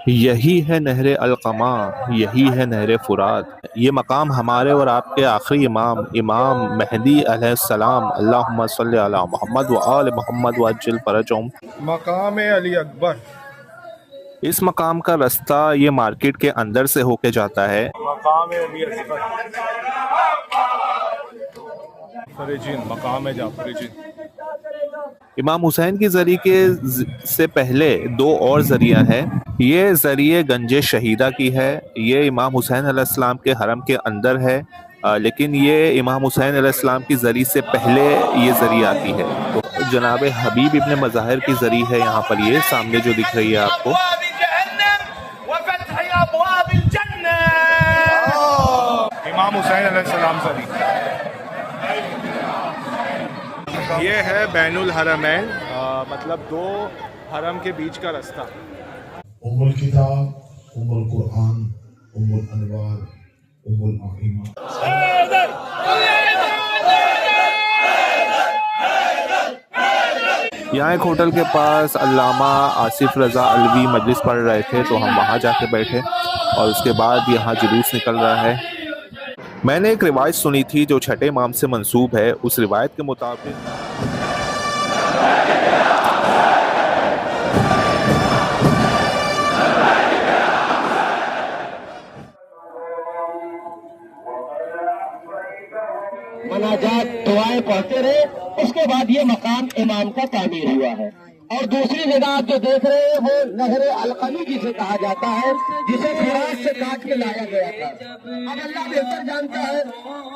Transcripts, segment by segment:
یہی ہے نہر القما، یہی ہے نہر فرات۔ یہ مقام ہمارے اور آپ کے آخری امام امام مہدی علیہ السلام، اللہم صلی علی محمد و آل محمد وعجل فرجہم۔ مقام علی اکبر۔ اس مقام کا رستہ یہ مارکیٹ کے اندر سے ہو کے جاتا ہے۔ مقام علی اکبر فریجین، مقام جعفری جین۔ امام حسین کی زری کے سے پہلے دو اور ذریعہ ہیں۔ یہ ذریعہ گنج شہیدہ کی ہے، یہ امام حسین علیہ السلام کے حرم کے اندر ہے، لیکن یہ امام حسین علیہ السلام کی زری سے پہلے یہ ذریعہ آتی ہے۔ تو جناب حبیب ابن مظاہر کی زری ہے یہاں پر، یہ سامنے جو دکھ رہی ہے آپ کو۔ امام حسین علیہ السلام زری یہ ہے بین الحرمین، مطلب دو حرم کے بیچ کا رستہ۔ ام الکتاب، ام القرآن، ام الانوار، ام العقیمہ۔ یہاں ایک ہوٹل کے پاس علامہ آصف رضا علوی مجلس پڑھ رہے تھے، تو ہم وہاں جا کے بیٹھے اور اس کے بعد یہاں جلوس نکل رہا ہے۔ میں نے ایک روایت سنی تھی جو چھٹے امام سے منسوب ہے۔ اس روایت کے مطابق مناجات دعائیں پڑھتے رہے، اس کے بعد یہ مقام امام کا تعمیر ہوا ہے۔ اور دوسری جگہ آپ جو دیکھ رہے ہیں وہ نہر القمی جسے کہا جاتا ہے، جسے فرات سے کاٹ کے لایا گیا تھا۔ اب اللہ بہتر جانتا ہے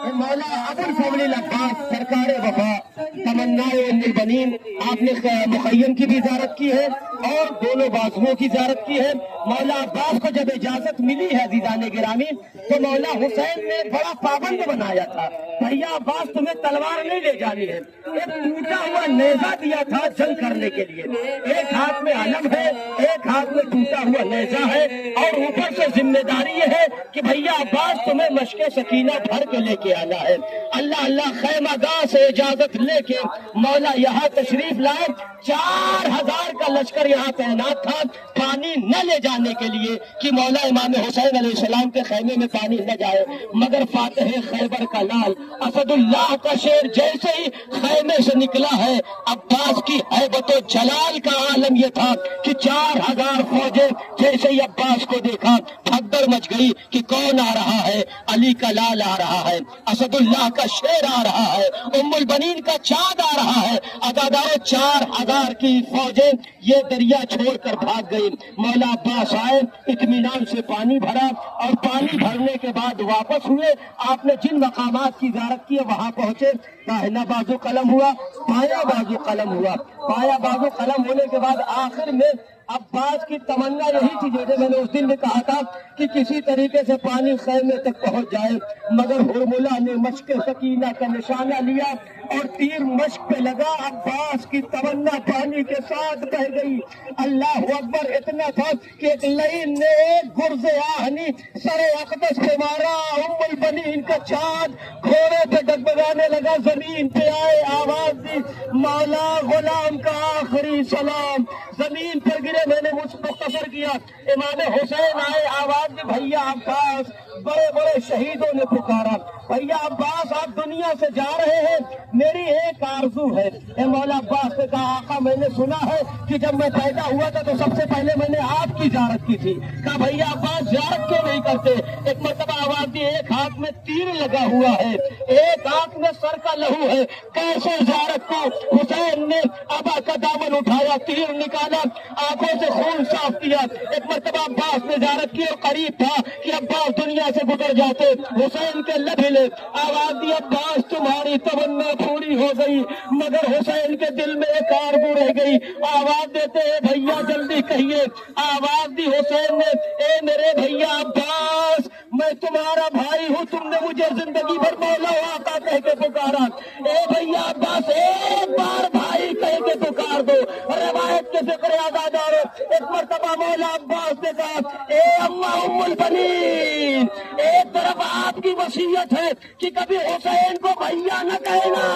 کہ مولا ابو الفضل العباس سرکار وفا تمنا ام البنین، آپ نے مخیم کی بھی زیارت کی ہے اور دونوں بازوؤں کی زیارت کی ہے۔ مولا عباس کو جب اجازت ملی ہے عزیزان گرامی، تو مولا حسین نے بڑا پابند بنایا تھا، بھیا عباس تمہیں تلوار نہیں لے جانی ہے، ایک ٹوٹا ہوا نیزہ دیا تھا جنگ کرنے کے لیے۔ ایک ہاتھ میں علم ہے، ایک ہاتھ میں ٹوٹا ہوا نیزہ ہے، اور اوپر سے ذمہ داری یہ ہے کہ بھیا عباس تمہیں مشق سکینہ بھر کے لے کے آنا ہے۔ اللہ اللہ خیمہ گاہ سے اجازت لے کے مولا یہاں تشریف لائے۔ 4000 کا لشکر یہاں تعینات تھا پانی نہ لے جانے کے لیے کہ مولا امام حسین علیہ السلام کے خیمے میں پانی نہ جائے، مگر فاتح خیبر کا لال اسد اللہ کا شیر جیسے ہی خیمے سے نکلا ہے، عباس کی ہیبت و جلال کا عالم یہ تھا کہ 4000 فوجیں جیسے ہی عباس کو دیکھا بھگدڑ مچ گئی کہ کون آ رہا ہے؟ علی کا لال آ رہا ہے، اسد اللہ کا شیر آ رہا ہے، ام البنین کا چاند آ رہا ہے۔ عدادارو 4000 کی فوجیں یہ دریا چھوڑ کر بھاگ گئی۔ مولا عباس آئے، اطمینان سے پانی بھرا، اور پانی بھرنے کے بعد واپس ہوئے۔ آپ نے جن مقامات کی زیارت کی وہاں پہنچے، داہنا بازو قلم ہوا، بایاں بازو قلم ہوا، بایاں بازو قلم ہونے کے بعد آخر میں عباس کی تمنا یہی تھی، جیسے میں نے اس دن بھی کہا تھا کہ کسی طریقے سے پانی خیمے تک پہنچ جائے، مگر ہرملہ نے مشق سکینہ کا نشانہ لیا اور تیر مشق پہ لگا۔ عباس کی تمنا پانی کے ساتھ بہ گئی۔ اللہ اکبر اتنا تھا کہ ایک لعین نے ایک گرز آہنی سر اقدس پہ مارا، ام البنین کا چاند گھوڑے پہ ڈگمگانے لگا، زمین پہ آئے، آواز دی مولا غلام کا آخری سلام، زمین پر گرے۔ میں نے مجھ مختصر کیا، امام حسین آئے، آواز دی بھیا عباس، بڑے بڑے شہیدوں نے پکارا، بھیا عباس آپ دنیا سے جا رہے ہیں، میری ایک آرزو ہے۔ اے مولا عباس نے کہا آقا میں نے سنا ہے کہ جب میں پیدا ہوا تھا تو سب سے پہلے میں نے آپ کی زیارت کی تھی۔ کہا بھیا عباس زیارت کیوں نہیں کرتے؟ ایک مرتبہ آواز دی، ایک ہاتھ میں تیر لگا ہوا ہے، ایک ہاتھ میں سر کا لہو ہے، کیسے زیارت کو؟ حسین نے ابا کا دامن اٹھایا، تیر نکالا، آنکھوں سے خون صاف کیا۔ ایک مرتبہ عباس نے زیارت کی اور قریب تھا کہ عباس دنیا سے گزر جاتے، حسین کے لب ہلے، آواز دی عباس تمہاری تمنا پوری ہو گئی، مگر حسین کے دل میں ایک آرزو رہ گئی۔ آواز دیتے ہیں بھیا جلدی کہیے، آواز دی حسین نے، اے میرے بھیا عباس میں تمہارا بھائی ہوں، تم نے مجھے زندگی بھر مولا و آقا کہہ کے پکارا، اے بھیا عباس ایک بار بھائی کہہ کے پکار دو۔ روایت کے ذکر آزادار، ایک مرتبہ مولا عباس نے کہا اے اماں ام البنین، ایک طرف آپ کی وصیت ہے کہ کبھی حسین کو بھیا نہ کہنا،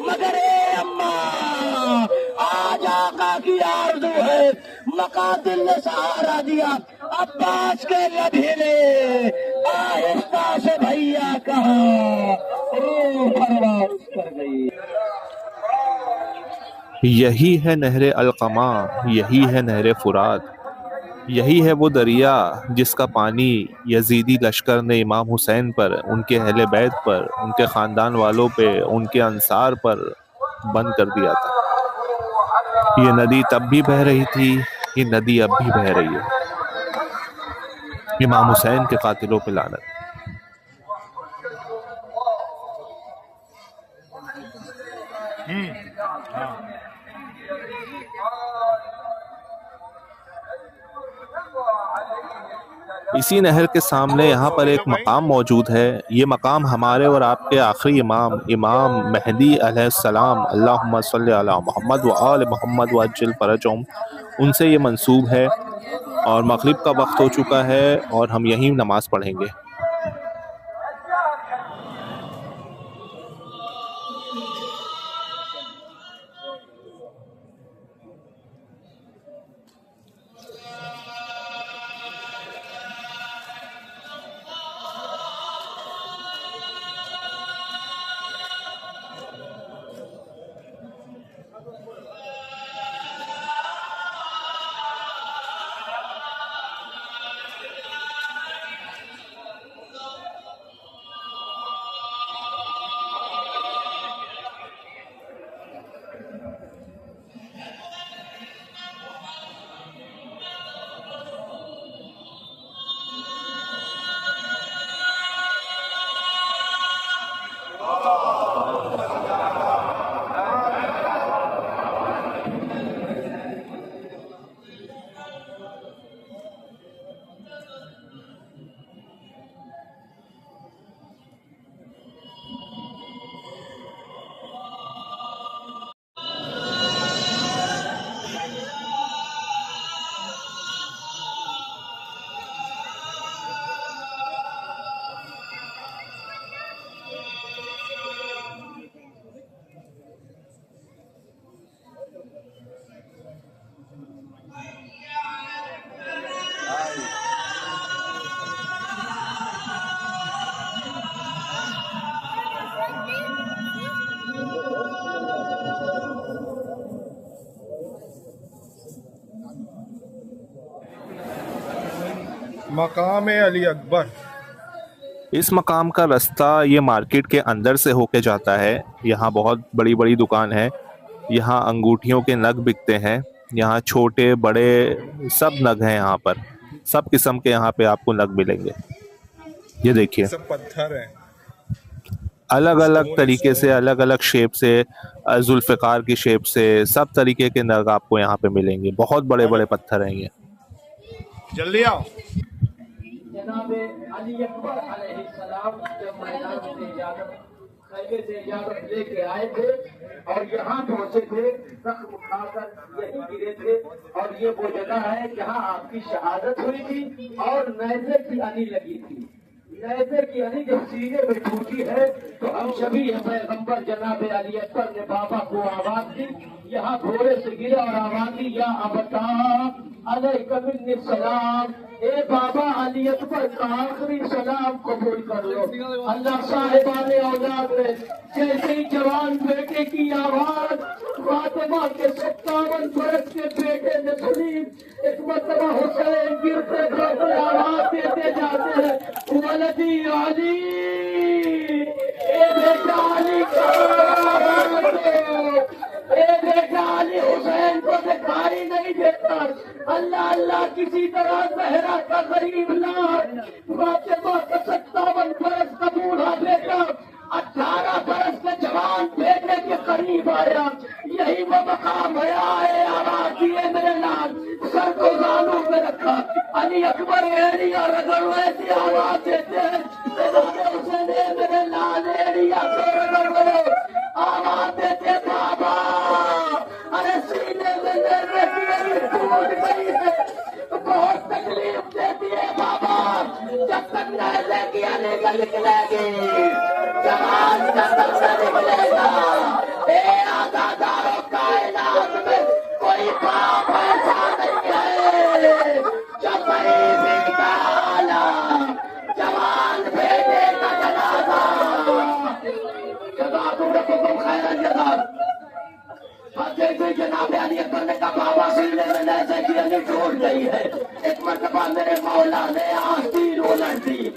مگر اے اماں آج آقا کی آرزو ہے۔ مقاتل نے سہارا دیا، عباس کے لبھیلے آہستہ سے بھیا کہا، روح پرواز کر گئی۔ یہی ہے نہر القمہ، یہی ہے نہر فرات، یہی ہے وہ دریا جس کا پانی یزیدی لشکر نے امام حسین پر، ان کے اہل بیت پر، ان کے خاندان والوں پہ، ان کے انصار پر بند کر دیا تھا۔ یہ ندی تب بھی بہہ رہی تھی، یہ ندی اب بھی بہہ رہی ہے۔ امام حسین کے قاتلوں پہ لعنت۔ اسی نہر کے سامنے یہاں پر ایک مقام موجود ہے۔ یہ مقام ہمارے اور آپ کے آخری امام، امام مہدی علیہ السلام، اللہم صلی علی محمد و آل محمد وعجل فرجہم، ان سے یہ منسوب ہے۔ اور مغرب کا وقت ہو چکا ہے اور ہم یہیں نماز پڑھیں گے۔ مقام علی اکبر۔ اس مقام کا رستہ یہ مارکیٹ کے اندر سے ہو کے جاتا ہے۔ یہاں بہت بڑی بڑی دکان ہے، یہاں انگوٹھیوں کے نگ بکتے ہیں، یہاں چھوٹے بڑے سب نگ ہیں، یہاں پر سب قسم کے یہاں پہ آپ کو نگ ملیں گے۔ یہ دیکھیے سب پتھر ہیں، الگ الگ طریقے سے، الگ الگ شیپ سے، ذوالفقار کی شیپ سے، سب طریقے کے نگ آپ کو یہاں پہ ملیں گے۔ بہت بڑے بڑے پتھر ہیں یہ۔ جلدی آؤ۔ جناب علی اکبر علیہ السلام جب میدان سے اجازت، خیمے سے اجازت لے کے آئے تھے اور یہاں پہنچے تھے، زخم کھا کر یہی گرے تھے، اور یہ وہ جگہ ہے جہاں آپ کی شہادت ہوئی تھی اور نیزے کی علی لگی تھی۔ نیزے کی علی جب سینے میں ٹوٹی ہے تو ہم شبی پیغمبر جناب علی اکبر نے بابا کو آواز دی، یہاں گھوڑے سے گرا اور آواز دی، یا ابتا علیک منی السلام، اے بابا علی اکبر کا آخری سلام قبول کر لو۔ اللہ صاحبان اولاد میں جیسے ہی جوان بیٹے کی آواز فاطمہ کے 57 برس کے بیٹے نے سنی، ایک مرتبہ حسین گرتے گرتے آواز دیتے جاتے ہیں، ولدی علی، اے بیٹا علی کا اے بیٹا علی حسین کو دکھائی نہیں دیتا۔ اللہ اللہ کسی طرح زہرا کا غریب لال، فاطمہ کا 57 برس کا بوڑھا بیٹا 18 برس کے جوان بیٹے کے قریب آیا۔ یہی وہ مقام ہے، آواز دیے میرے لال، سر کو زانوں میں رکھا، علی اکبر ایریا رگڑ ویسی آواز دیتے ہیں، حسین میرے لال ایریا کو رگڑ آواز دیتے، بابا ارے سینے میں میرے ٹوٹ گئی ہے، بہت تکلیف دیتی ہے بابا، جب تک نیزے کی علی کا نکلے گی جہان کا سب نکلے گا۔ اے آزادارو کائنات میں کوئی باپ ایسا نہیں ہے جو غریبی مرتبہ میرے مولا نے آستین الٹ دی،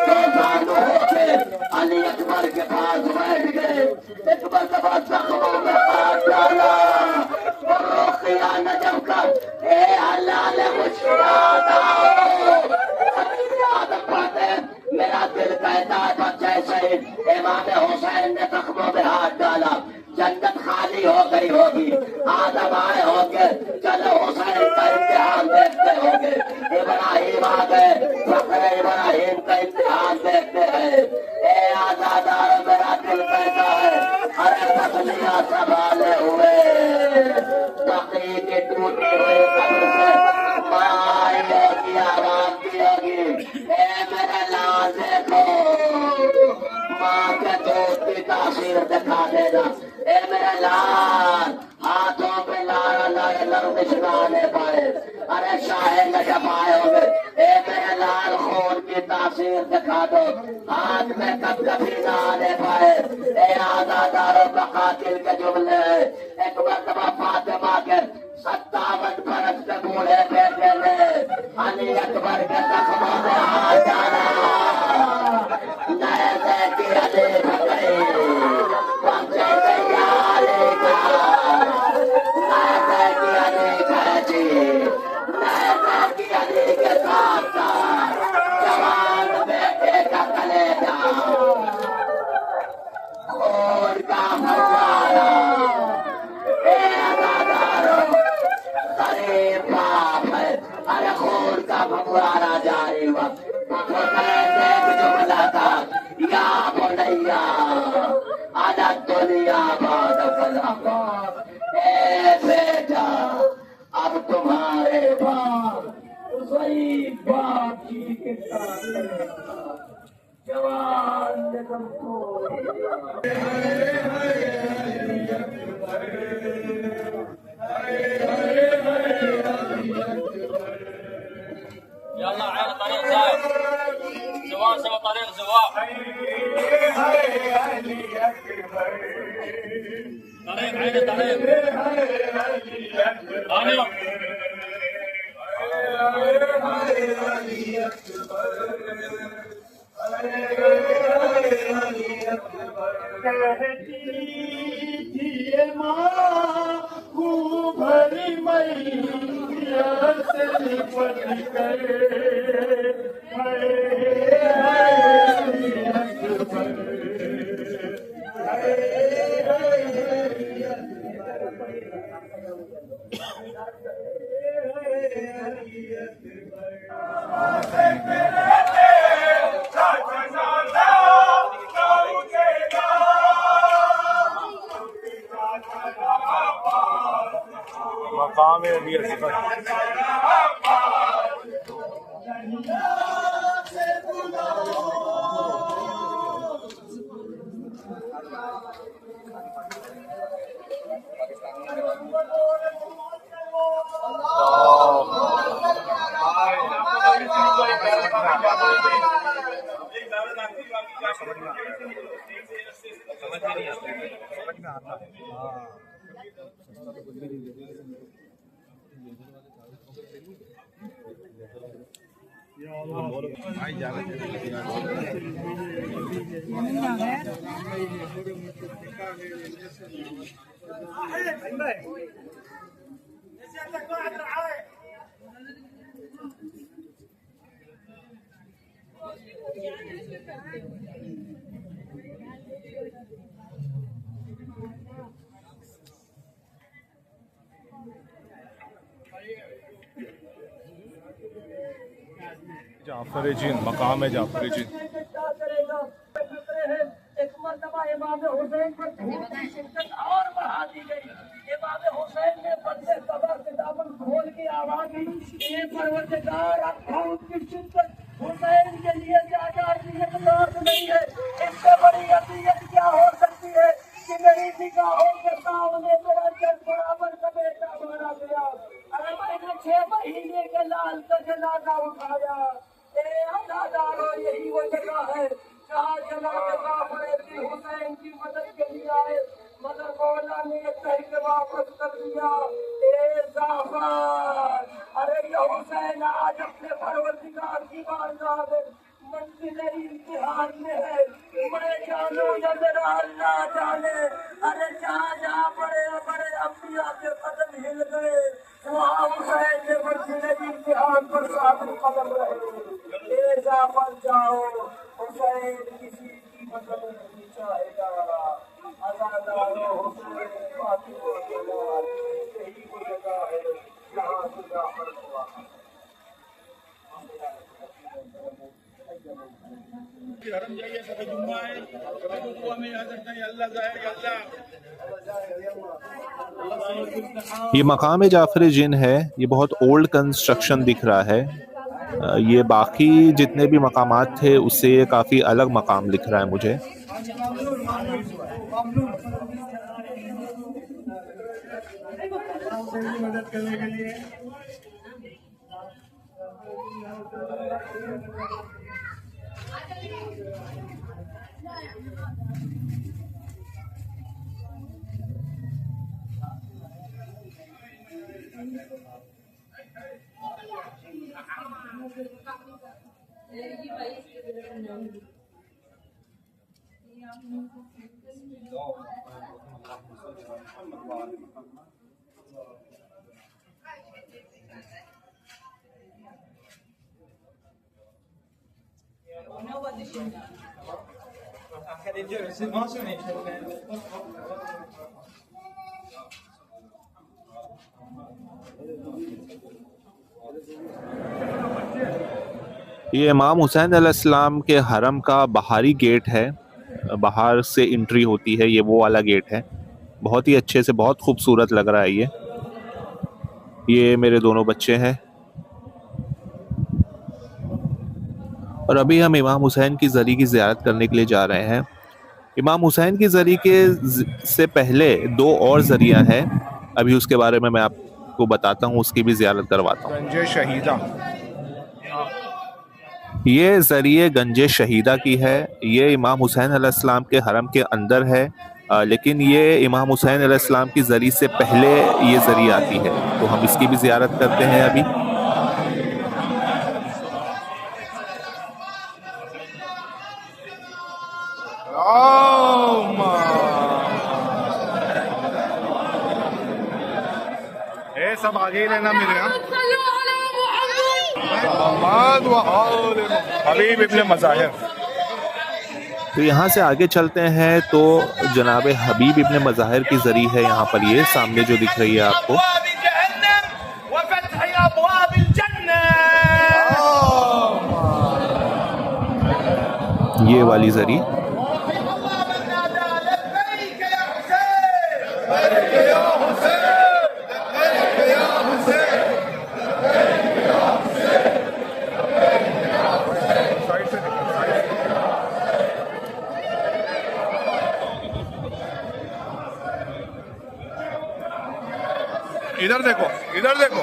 روزانو ہو کے علی اکبر کے پاس بیٹھ گئے، ایک مرتبہ زخموں میں ہاتھ ڈالا، رقیہ نجم کا اے حلال مشکلات میرا دل کہتا ہے بچے شہید امام حسین نے زخموں میں ہاتھ ڈالا، جنت خالی ہو گئی ہوگی، آدم آئے ہوں گے، چلو حسین کا امتحان دیکھتے ہوں گے، ابراہیم آ گئے، فخر ابراہیم کا امتحان دیکھتے ہیں، اے آزادار میرا دل کہتا ہے ارے پتلیاں سنبھالے ہوئے تقی کی ٹوٹی ہوئی قبر سے ماں آئی ہوگی، آرام دی ہوگی، اے میرے لال دیکھو ماں کے دودھ کی تاثیر دکھا دینا، اے میرے لال ہاتھوں پہ لارا لائے لرم نشانے پائے، ارے شاہ نجف آئے ہوں گے، اے میرے لال خون کی تاثیر دکھا دو، ہاتھ میں کب کبھی نہ آنے پائے، اے آزاداروں کا قاتل کے جملے، ایک مرتبہ فاطمہ کے 57 برس کے بوڑھے بیٹے نے علی اکبر کے زخموں میں ہاتھ ڈالا، نئے سے کی علی بھگئی پہنچے تیاری کا، نئے سے کی علی بھیجی، نئے سے کی علی کے ساتھ ساتھ جوان بیٹے کا کلیجہ خون کا فوارہ، اے آزاداروں غریب باپ ہے، ارے خون کا فوارہ جاری ہوا، حسین نے ایک جملہ تھا یا بنیا انا الدنیا بعد الآخرہ، اے بیٹا اب تمہارے باپ غریب باپ کی کردار کرے گا، جوان نے تم کو يلا عين طريق زايد سواء سوى طريق زواء طريق عين طريق مقام ابی اصغر جعفر جن مقام جعفر جن ایک مرتبہ امام حسین پر دھوپ کی شدت اور بڑھا دی گئی، امام حسین نے بدلے قبر کے دامن کھول کے آواز دی، اے پروردگار اب دھوپ کی شدت حسین کے لیے زیادہ اذیتناک نہیں ہے، اس سے بڑی اذیت کیا ہو سکتی ہے کہ میری نگاہوں کے سامنے میرا جن برابر کا بیٹا مارا گیا، ارے میں نے 6 مہینے کے لال کا جنازہ اٹھایا، اے عزادارو یہی وہ جگہ ہے جہاں جناب جعفر ابن حسین کی مدد کے لیے آئے، مگر مولا نے کہہ کے واپس کر دیا، اے زعفران. ارے یہ حسین آج اپنے پروردگار کی بارگاہ میں منزل امتحان میں ہے. میں جانوں یا میرا اللہ جانے. ارے جہاں جہاں بڑے بڑے انبیاء کے قدم ہل گئے وہاں حسین کے منزل امتحان پر ثابت قدم رہے. لے جا پر جاؤ حسین کسی کی مدد نہیں چاہے گا. آزادارو حسین فاطمہ جلال یہی وہ جگہ ہے جہاں خدا پر ہوا. حرم جائیے سب جمعہ ہے سب دعا میں یاد رکھنا ہے اللہ ظاہر یا اللہ. یہ مقام جعفر جن ہے، یہ بہت اولڈ کنسٹرکشن دکھ رہا ہے. یہ باقی جتنے بھی مقامات تھے اس سے یہ کافی الگ مقام دکھ رہا ہے مجھے. مدد کرنے کے لیے یہ امام حسین علیہ السلام کے حرم کا باہری گیٹ ہے، باہر سے انٹری ہوتی ہے، یہ وہ والا گیٹ ہے. بہت ہی اچھے سے بہت خوبصورت لگ رہا ہے. یہ میرے دونوں بچے ہیں اور ابھی ہم امام حسین کی زری کی زیارت کرنے کے لیے جا رہے ہیں. امام حسین کی زری کے سے پہلے دو اور ذریعہ ہیں، ابھی اس کے بارے میں آپ کو بتاتا ہوں، اس کی بھی زیارت کرواتا ہوں. گنج شہیدہ، یہ ذریعہ گنج شہیدہ کی ہے. یہ امام حسین علیہ السلام کے حرم کے اندر ہے، لیکن یہ امام حسین علیہ السلام کی زری سے پہلے یہ ذریعہ آتی ہے، تو ہم اس کی بھی زیارت کرتے ہیں ابھی. سب آگے رہنا میرے یہاں. محمد و آل حبیب ابن مظاہر. تو یہاں سے آگے چلتے ہیں تو جناب حبیب ابن مظاہر کی زری ہے یہاں پر، یہ سامنے جو دکھ رہی ہے آپ کو، یہ والی زری. ادھر دیکھو، ادھر دیکھو.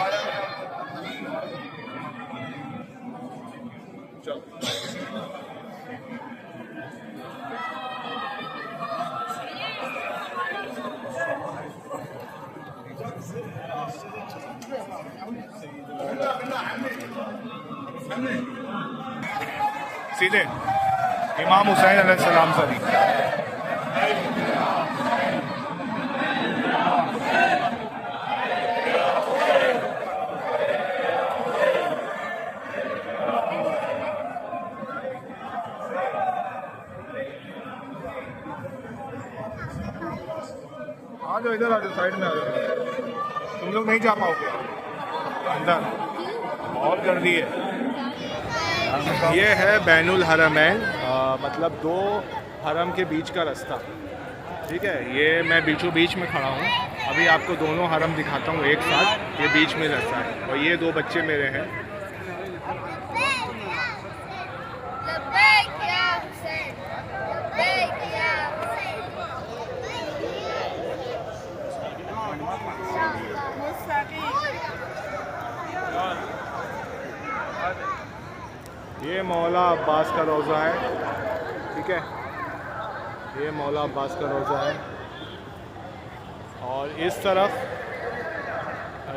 سیدھے امام حسین علیہ السلام سے. آ جاؤ ادھر، آ جاؤ سائڈ میں آ جاؤ. تم لوگ نہیں جا پاؤ گے اندر، بہت گردی ہے. یہ ہے بین الحرمین، مطلب دو حرم کے بیچ کا رستہ. ٹھیک ہے، یہ میں بیچوں بیچ میں کھڑا ہوں. ابھی آپ کو دونوں حرم دکھاتا ہوں ایک ساتھ. یہ بیچ میں رستہ ہے اور یہ دو بچے میرے ہیں. یہ مولا عباس کا روضہ ہے. ٹھیک ہے، یہ مولا عباس کا روضہ ہے. اور اس طرف